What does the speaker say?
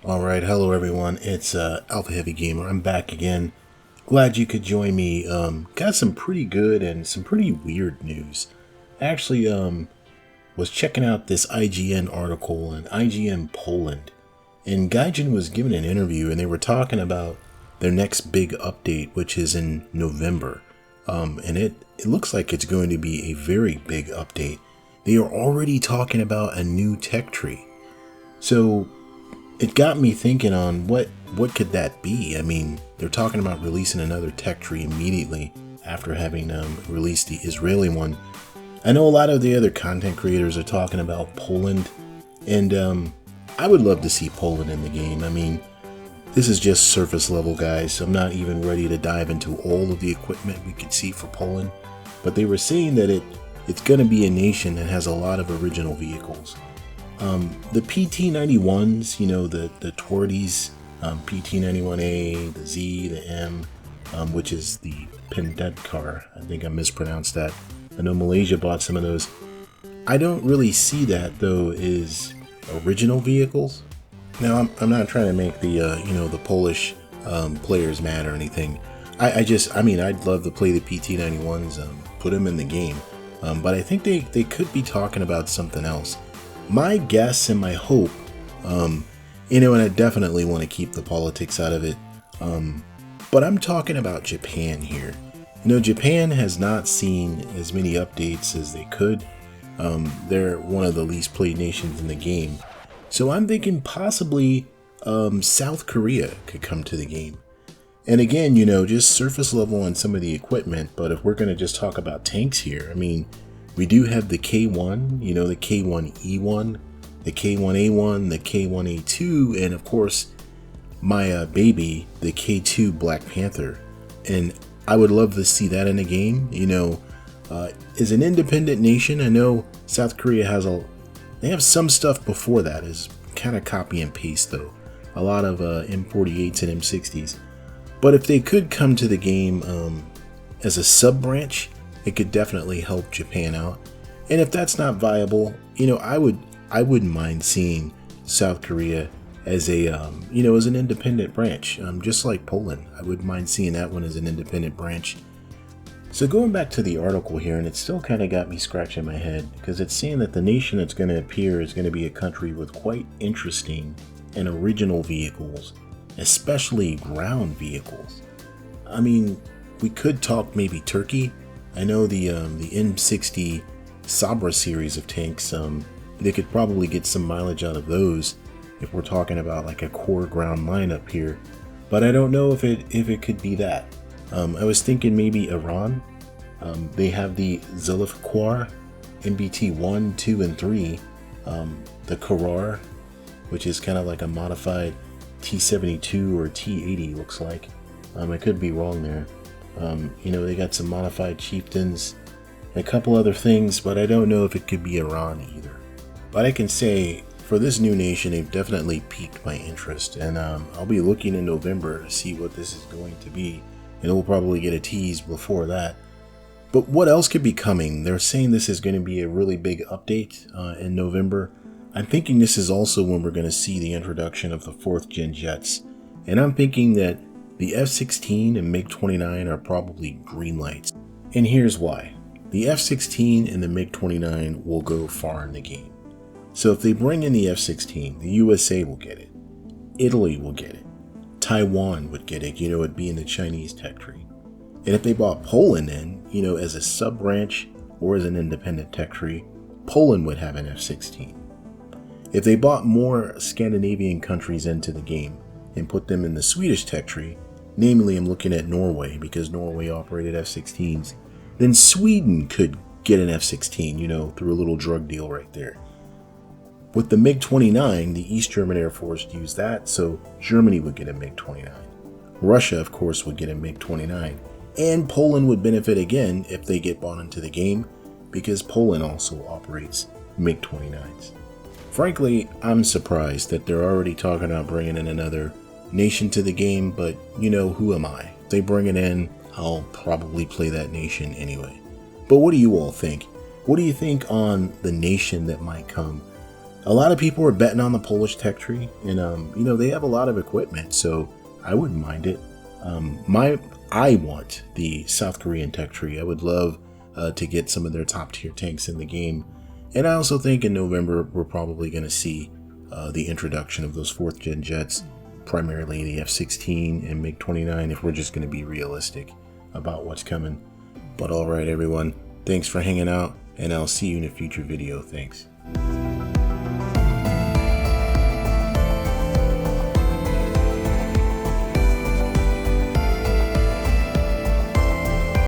Alright, hello everyone, it's Alpha Heavy Gamer. I'm back again. Glad you could join me. Got some pretty good and some pretty weird news. Actually, was checking out this IGN article in IGN Poland. And Gaijin was giving an interview and they were talking about their next big update, which is in November. And it looks like it's going to be a very big update. They are already talking about a new tech tree. So it got me thinking on what could that be? I mean, they're talking about releasing another tech tree immediately after having released the Israeli one. I know a lot of the other content creators are talking about Poland, and I would love to see Poland in the game. I mean, this is just surface level, guys, so I'm not even ready to dive into all of the equipment we could see for Poland. But they were saying that it's going to be a nation that has a lot of original vehicles. The PT91s, you know, the Twardies, PT91A, the Z, the M, which is the Pendet car. I think I mispronounced that. I know Malaysia bought some of those. I don't really see that, though, as original vehicles. Now, I'm not trying to make the, the Polish players mad or anything. I mean, I'd love to play the PT91s, put them in the game. But I think they could be talking about something else. My guess and my hope, and I definitely want to keep the politics out of it, but I'm talking about Japan here. Japan has not seen as many updates as they could. They're one of the least played nations in the game. So I'm thinking possibly South Korea could come to the game. And again, just surface level on some of the equipment, but if we're going to just talk about tanks here, I mean, we do have the K1, the K1E1, the K1A1, the K1A2, and of course, my baby, the K2 Black Panther. And I would love to see that in a game. As an independent nation, I know South Korea they have some stuff before that, is kind of copy and paste though. A lot of M48s and M60s. But if they could come to the game as a sub-branch, it could definitely help Japan out. And if that's not viable, I wouldn't mind seeing South Korea as a as an independent branch, just like Poland. I wouldn't mind seeing that one as an independent branch. So going back to the article here, and it still kind of got me scratching my head, because it's saying that the nation that's going to appear is going to be a country with quite interesting and original vehicles, especially ground vehicles. I mean, we could talk maybe Turkey. I know the M60 Sabra series of tanks, they could probably get some mileage out of those if we're talking about like a core ground lineup here. But I don't know if it could be that. I was thinking maybe Iran. They have the Zulfikar MBT 1, 2, and 3. The Karar, which is kind of like a modified T72 or T80 looks like. I could be wrong there. They got some modified chieftains, a couple other things, but I don't know if it could be Iran either. But I can say, for this new nation, they've definitely piqued my interest, and I'll be looking in November to see what this is going to be, and we'll probably get a tease before that. But what else could be coming? They're saying this is going to be a really big update in November. I'm thinking this is also when we're going to see the introduction of the 4th gen jets, and I'm thinking that the F-16 and MiG-29 are probably green lights. And here's why. The F-16 and the MiG-29 will go far in the game. So if they bring in the F-16, the USA will get it. Italy will get it. Taiwan would get it, it being the Chinese tech tree. And if they bought Poland in, as a sub-branch or as an independent tech tree, Poland would have an F-16. If they bought more Scandinavian countries into the game and put them in the Swedish tech tree, namely, I'm looking at Norway because Norway operated F-16s. Then Sweden could get an F-16, through a little drug deal right there. With the MiG-29, the East German Air Force used that, so Germany would get a MiG-29. Russia, of course, would get a MiG-29. And Poland would benefit again if they get bought into the game, because Poland also operates MiG-29s. Frankly, I'm surprised that they're already talking about bringing in another nation to the game, but who am I? If they bring it in, I'll probably play that nation anyway. But what do you all think? What do you think on the nation that might come? a lot of people are betting on the Polish tech tree, and you know, they have a lot of equipment, so I wouldn't mind it. I want the South Korean tech tree. I would love to get some of their top tier tanks in the game, and I also think in November we're probably going to see the introduction of those 4th gen jets, primarily the F-16 and MiG-29, if we're just going to be realistic about what's coming. But alright everyone, thanks for hanging out, and I'll see you in a future video. Thanks.